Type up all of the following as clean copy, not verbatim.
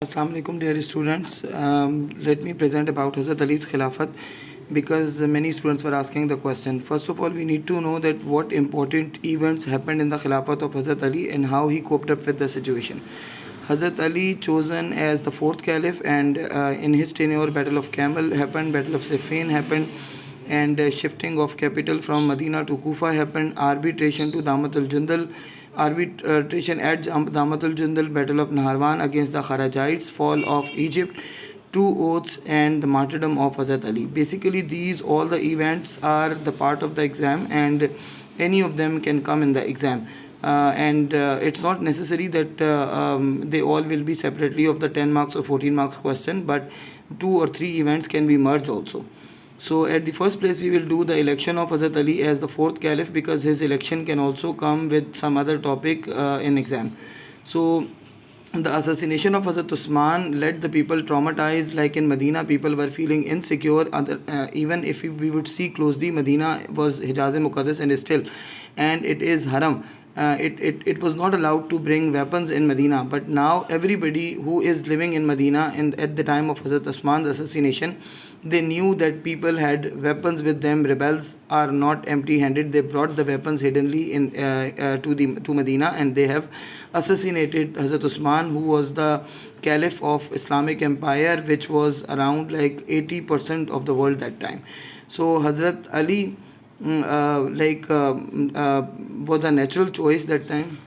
Assalamu alaikum dear students. Let me present about Hazrat Ali's Khilafat because many students were asking the question. First of all, we need to know that what important events happened in the Khilafat of Hazrat Ali and how he coped up with the situation. Hazrat Ali chosen as the fourth caliph, and in his tenure Battle of Camel happened, Battle of Siffin happened, and shifting of capital from Medina to Kufa happened, arbitration to Damatul Jundal, arbitration at Damatul Jundal, Battle of Naharwan against the Kharajites, fall of Egypt, two oaths, and the martyrdom of Hazrat Ali. Basically, these all the events are the part of the exam, and any of them can come in the exam. And it's not necessary that they all will be separately of the 10 marks or 14 marks question, but two or three events can be merged also. So at the first place we will do the election of Hazrat Ali as the fourth caliph, because his election can also come with some other topic in exam. So the assassination of Hazrat Uthman led the people traumatized. Like in Medina, people were feeling insecure. Even if we would see closely, Medina was Hijaz-e-Muqaddas and is still, and it is haram. It was not allowed to bring weapons in Medina, but now everybody who is living in Medina and at the time of Hazrat Usman's assassination, they knew that people had weapons with them. Rebels are not empty-handed. They brought the weapons hiddenly to Medina, and they have assassinated Hazrat Usman, who was the caliph of Islamic Empire, which was around like 80% of the world that time. So Hazrat Ali was a natural choice that time.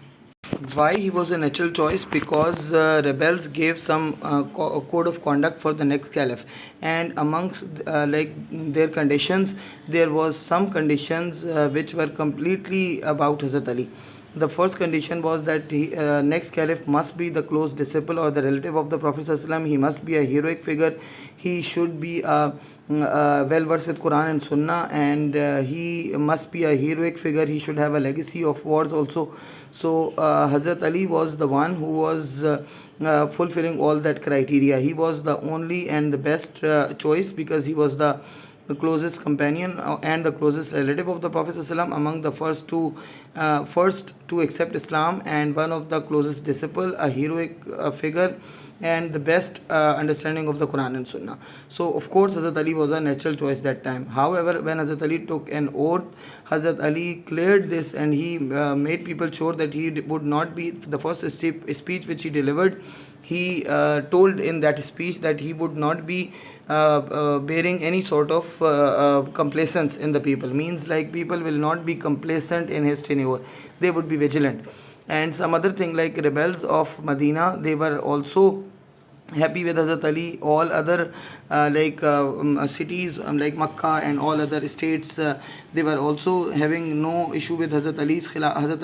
Why he was a natural choice? Because rebels gave some code of conduct for the next caliph, and amongst their conditions, there was some conditions which were completely about Hazrat Ali. The first condition was that the next caliph must be the close disciple or the relative of the Prophet ﷺ. He must be a heroic figure. He should be well versed with Quran and Sunnah, and he must be a heroic figure. He should have a legacy of wars also. So Hazrat Ali was the one who was fulfilling all that criteria. He was the only and the best choice, because he was the closest companion and the closest relative of the Prophet ﷺ, among the first to accept Islam, and one of the closest disciple, a heroic figure, and the best understanding of the Quran and Sunnah. So of course Hazrat Ali was a natural choice that time. However, when Hazrat Ali took an oath, Hazrat Ali cleared this, and he made people sure that he would not be the first speech which he delivered. He told in that speech that he would not be bearing any sort of complacence in the people. Means like people will not be complacent in his tenure. They would be vigilant. And some other thing, like rebels of Medina, they were also happy with Hazrat Ali. All other cities like Makkah and all other states, they were also having no issue with Hazrat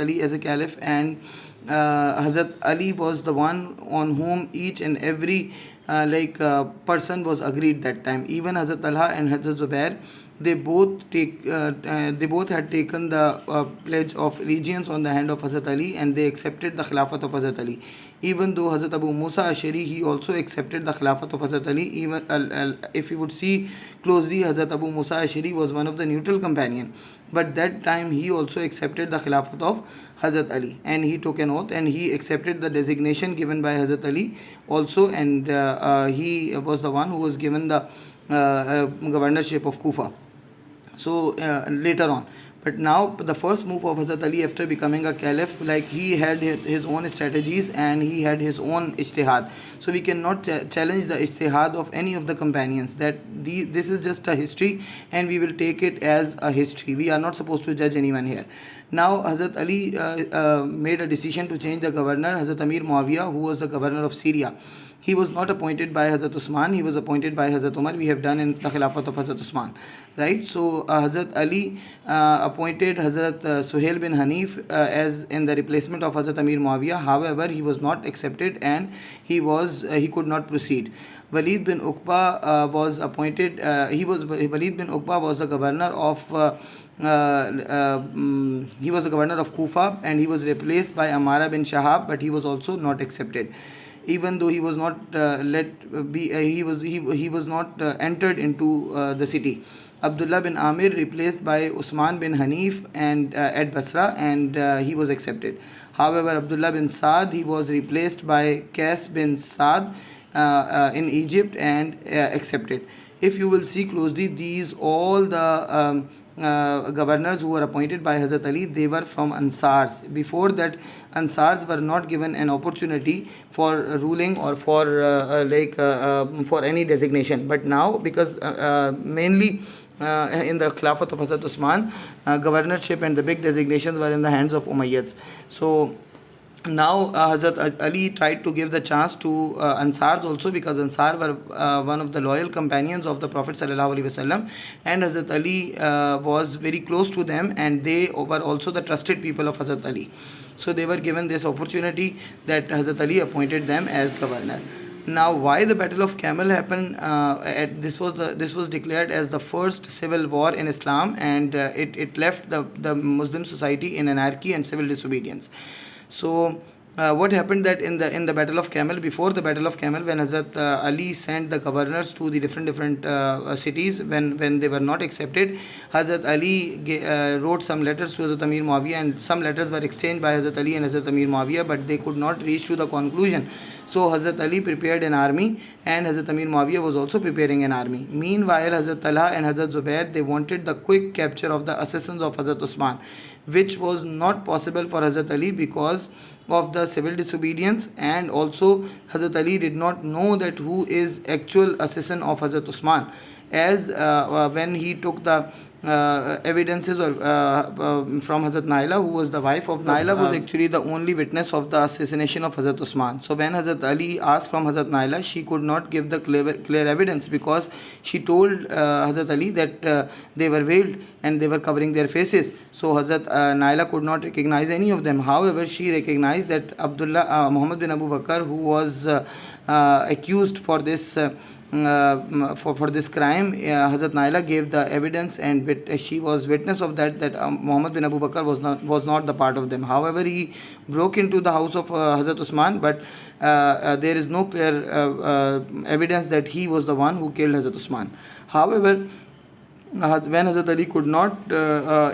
Ali as a caliph, and Hazrat Ali was the one on whom each and every person was agreed that time. Even Hazrat Talha and Hazrat Zubair, they both had taken the pledge of allegiance on the hand of Hazrat Ali, and they accepted the Khilafat of Hazrat Ali. Even though Hazrat Abu Musa Ashari, he also accepted the Khilafat of Hazrat Ali. Even if you would see closely, Hazrat Abu Musa Ashari was one of the neutral companion, but that time he also accepted the Khilafat of Hazrat Ali, and he took an oath, and he accepted the designation given by Hazrat Ali also, and he was the one who was given the governorship of Kufa. So later on. But now the first move of Hazrat Ali after becoming a caliph, like he had his own strategies and he had his own ijtihad. So we cannot challenge the ijtihad of any of the companions. This is just a history, and we will take it as a history. We are not supposed to judge anyone here. Now Hazrat Ali made a decision to change the governor, Hazrat Amir Muawiyah, who was the governor of Syria. He was not appointed by Hazrat Usman, he was appointed by Hazrat Umar. We have done in the Khilafat of Hazrat Usman, right? So Hazrat Ali appointed Hazrat Suhail bin Hanif as in the replacement of Hazrat Amir Muawiyah. However, he was not accepted, and he could not proceed. Walid bin Uqba was appointed. Walid bin Uqba was the governor of he was the governor of Kufa, and he was replaced by Amara bin Shahab, but he was also not accepted. Even though he was not he was not entered into the city. Abdullah bin Amir replaced by Usman bin Hanif and at Basra, and he was accepted. However, Abdullah bin Saad, he was replaced by Qais bin Saad, in Egypt and accepted. If you will see closely, these all the governors who were appointed by Hazrat Ali, they were from Ansars. Before that, Ansars were not given an opportunity for ruling or for for any designation. But now, because mainly in the Caliphate of Hazrat Uthman, governorship and the big designations were in the hands of Umayyads. So now Hazrat Ali tried to give the chance to Ansars also, because Ansar were one of the loyal companions of the Prophet Sallallahu Alaihi Wasallam, and Hazrat Ali was very close to them, and they were also the trusted people of Hazrat Ali. So they were given this opportunity that Hazrat Ali appointed them as governor. Now, why the Battle of Camel happened? This was declared as the first civil war in Islam, and it left the Muslim society in anarchy and civil disobedience. So what happened that in the Battle of Camel, before the Battle of Camel, when Hazrat Ali sent the governors to the different cities, when they were not accepted, Hazrat Ali wrote some letters to Hazrat Amir Muawiyah, and some letters were exchanged by Hazrat Ali and Hazrat Amir Muawiyah, but they could not reach to the conclusion. So Hazrat Ali prepared an army, and Hazrat Amir Muawiyah was also preparing an army. Meanwhile, Hazrat Talha and Hazrat Zubair, they wanted the quick capture of the assassins of Hazrat Uthman, which was not possible for Hazrat Ali because of the civil disobedience, and also Hazrat Ali did not know that who is actual assassin of Hazrat Uthman, as when he took the evidences from Hazrat Naila, who was the wife of Naila, was actually the only witness of the assassination of Hazrat Uthman. So when Hazrat Ali asked from Hazrat Naila, she could not give the clear evidence, because she told Hazrat Ali that they were veiled and they were covering their faces. So Hazrat Naila could not recognize any of them. However, she recognized that Muhammad bin Abu Bakr, who was accused for this for this crime, Hazrat Naila gave the evidence, and she was witness of that Muhammad bin Abu Bakr was not the part of them. However, he broke into the house of Hazrat Uthman, but there is no clear evidence that he was the one who killed Hazrat Uthman. However, when Hazrat Ali could not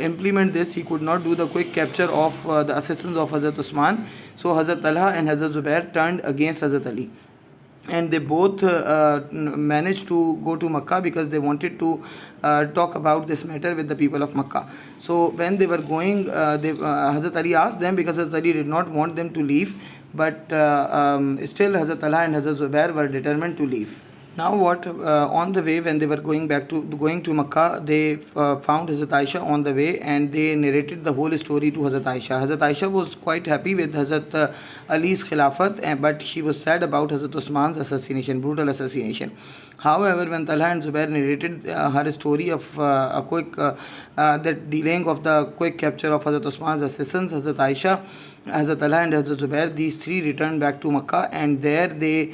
implement this, he could not do the quick capture of the assassins of Hazrat Uthman. So Hazrat Talha and Hazrat Zubair turned against Hazrat Ali, and they both managed to go to Makkah, because they wanted to talk about this matter with the people of Makkah. So when they were going, Hazrat Ali asked them, because Hazrat Ali did not want them to leave, but still Hazrat Talha and Hazrat Zubair were determined to leave. Now what, on the way, when they were going to Makkah, they found Hazrat Aisha on the way, and they narrated the whole story to Hazrat Aisha. Hazrat Aisha was quite happy with Hazrat Ali's Khilafat, but she was sad about Hazrat Uthman's assassination, brutal assassination. However, when Talha and Zubair narrated her story of that delaying of the quick capture of Hazrat Uthman's assassins, Hazrat Aisha, Hazrat Talha and Hazrat Zubair, these three returned back to Makkah, and there they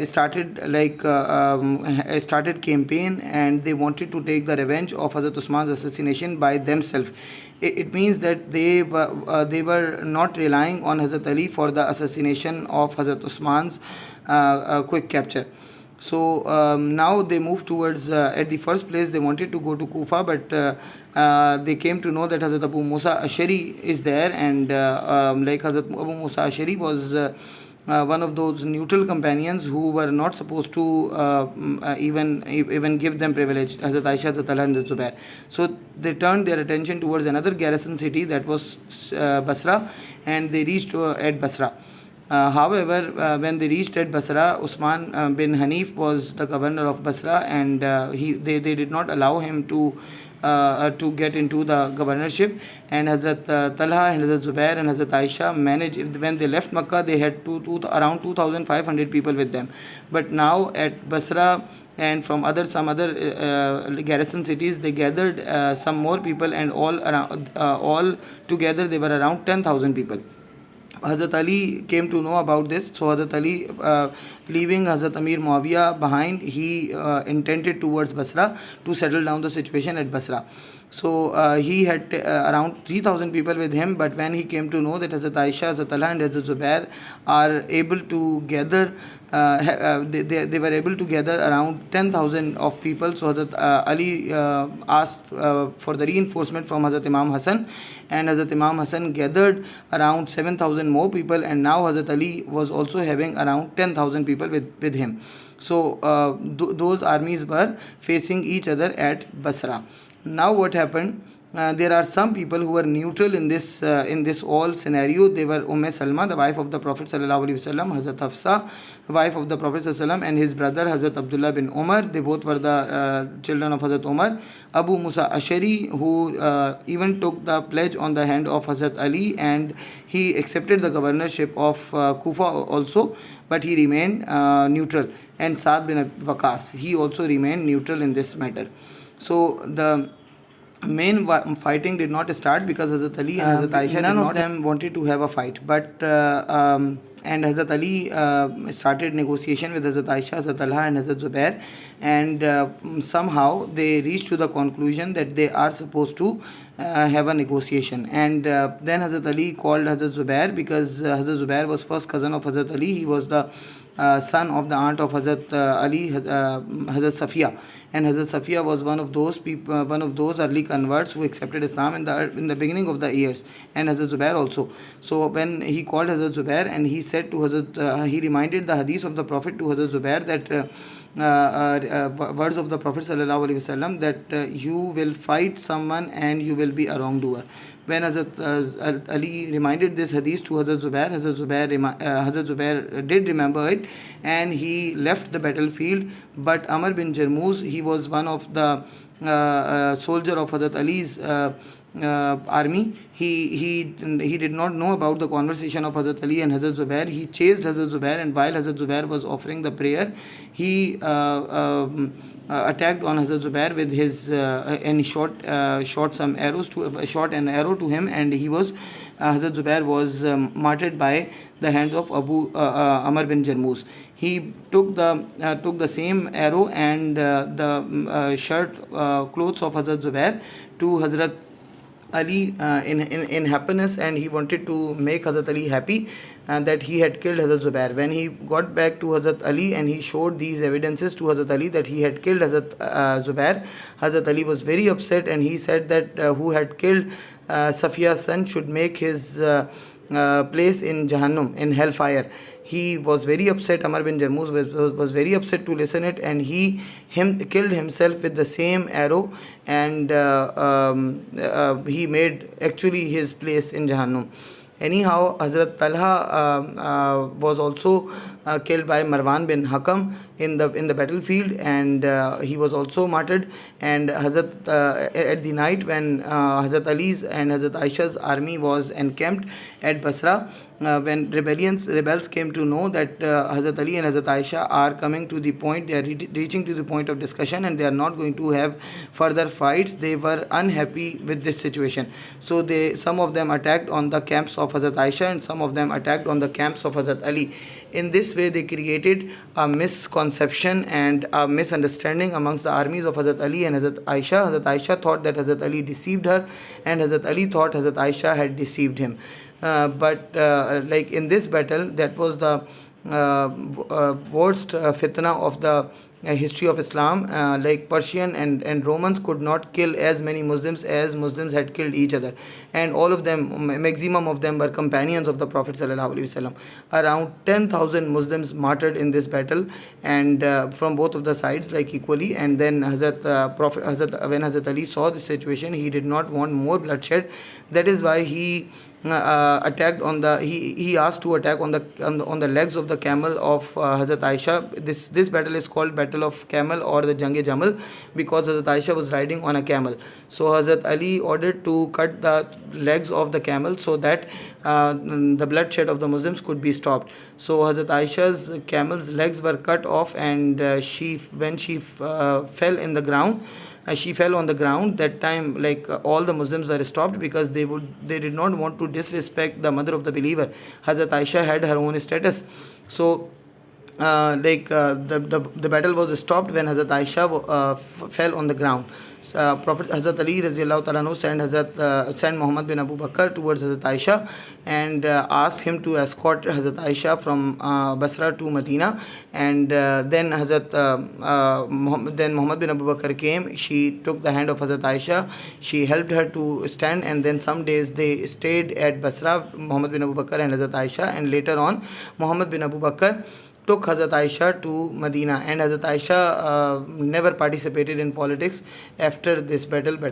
started campaign, and they wanted to take the revenge of Hazrat Uthman's assassination by themselves. It means that they were not relying on Hazrat Ali for the assassination of Hazrat Uthman's quick capture. So now they moved towards, at the first place they wanted to go to Kufa, but they came to know that Hazrat Abu Musa Ashari is there, and Hazrat Abu Musa Ashari was one of those neutral companions who were not supposed to even give them privilege, Hazrat Aisha, Hazrat Talha and Hazrat Zubair. So they turned their attention towards another garrison city, that was Basra, and they reached at Basra. However, when they reached at Basra, Uthman bin Hanif was the governor of Basra, and they did not allow him to get into the governorship. And Hazrat Talha and Hazrat Zubair and Hazrat Aisha managed, when they left Makkah, they had around 2,500 people with them. But now at Basra and from some other garrison cities, they gathered some more people, and all together they were around 10,000 people. Hazrat Ali came to know about this. So Hazrat Ali, leaving Hazrat Amir Muawiyah behind, he intended towards Basra to settle down the situation at Basra. So he had around 3,000 people with him, but when he came to know that Hazrat Aisha, Hazrat Talha and Hazrat Zubair are able to gather, they were able to gather around 10,000 of people. So Hazrat Ali asked for the reinforcement from Hazrat Imam Hassan, and Hazrat Imam Hassan gathered around 7,000 more people, and now Hazrat Ali was also having around 10,000 people with him. So those armies were facing each other at Basra. Now what happened? There are some people who were neutral in this all scenario. They were Salma, the wife of the Prophet sallallahu alaihi wasallam, Hazrat Hafsa, wife of the Prophet sallallahu alaihi wasallam, and his brother Hazrat Abdullah bin Umar. They both were the children of Hazrat Umar. Abu Musa Ashari, who even took the pledge on the hand of Hazrat Ali, and he accepted the governorship of Kufa also, but he remained neutral. And Saad bin Waqas, he also remained neutral in this matter. So the main fighting did not start because Hazrat Ali and Hazrat Aisha, none of them wanted to have a fight, but and Hazrat Ali started negotiation with Hazrat Aisha, Hazrat Talha and Hazrat Zubair, and somehow they reached to the conclusion that they are supposed to have a negotiation. And then Hazrat Ali called Hazrat Zubair, because Hazrat Zubair was first cousin of Hazrat Ali. He was the son of the aunt of Hazrat Ali, Hazrat Safiya, and Hazrat Safiya was one of those people, one of those early converts who accepted Islam in the beginning of the years, and Hazrat Zubair also. So when he called Hazrat Zubair, and he said to Hazrat, he reminded the hadith of the Prophet to Hazrat Zubair, that words of the Prophet sallallahu alaihi wasallam, that you will fight someone and you will be a wrongdoer. When Hazrat Ali reminded this hadith to Hazrat Zubair, Hazrat Zubair did remember it, and he left the battlefield. But Amr bin Jarmuz, he was one of the soldier of Hazrat Ali's army. He did not know about the conversation of Hazrat Ali and Hazrat Zubair. He chased Hazrat Zubair, and while Hazrat Zubair was offering the prayer, he attacked on Hazrat Zubair with his and he shot some arrows to shot an arrow to him, and he was Hazrat Zubair was martyred by the hands of Amr bin Jarmuz. He took the same arrow and the shirt clothes of Hazrat Zubair to Hazrat Ali in happiness, and he wanted to make Hazrat Ali happy that he had killed Hazrat Zubair. When he got back to Hazrat Ali and he showed these evidences to Hazrat Ali that he had killed Hazrat Zubair, Hazrat Ali was very upset, and he said that who had killed Safiya's son should make his place in Jahannam, in hellfire. He was very upset. Amr bin Jarmuz was very upset to listen it, and he killed himself with the same arrow, and he made actually his place in Jahannam. Anyhow, Hazrat Talha was also killed by Marwan bin Hakam in the battlefield, and he was also martyred. And Hazrat at the night when Hazrat Ali's and Hazrat Aisha's army was encamped at Basra, when rebels came to know that Hazrat Ali and Hazrat Aisha are coming to the point, they are reaching to the point of discussion, and they are not going to have further fights, they were unhappy with this situation. So some of them attacked on the camps of Hazrat Aisha, and some of them attacked on the camps of Hazrat Ali. In this way, they created a misconception and a misunderstanding amongst the armies of Hazrat Ali and Hazrat Aisha. Hazrat Aisha thought that Hazrat Ali deceived her, and Hazrat Ali thought Hazrat Aisha had deceived him. But like in this battle, that was the worst fitna of the history of Islam. Like Persian and Romans could not kill as many Muslims as Muslims had killed each other, and all of them, maximum of them, were companions of the Prophet sallallahu alaihi wasallam. Around 10,000 Muslims martyred in this battle, and from both of the sides, like equally. And then when Hazrat Ali saw the situation, he did not want more bloodshed. That is why he attacked on the he asked to attack on the legs of the camel of Hazrat Aisha. This battle is called Battle of Camel or the Jang-e-Jamal, because Hazrat Aisha was riding on a camel. So Hazrat Ali ordered to cut the legs of the camel so that the bloodshed of the Muslims could be stopped. So Hazrat Aisha's camel's legs were cut off, and when she fell in the ground, she fell on the ground. That time, like all the Muslims were stopped, because they did not want to disrespect the mother of the believer. Hazrat Aisha had her own status. So the battle was stopped when Hazrat Aisha fell on the ground. Prophet Hazrat Ali Raziyallahu Ta'ala anhu sent Muhammad bin Abu Bakr towards Hazrat Aisha and asked him to escort Hazrat Aisha from Basra to Medina. And then Muhammad bin Abu Bakr came. She took the hand of Hazrat Aisha. She helped her to stand, and then some days they stayed at Basra, Muhammad bin Abu Bakr and Hazrat Aisha. And later on, Muhammad bin Abu Bakr took Hazrat Aisha to Medina, and Hazrat Aisha never participated in politics after this battle.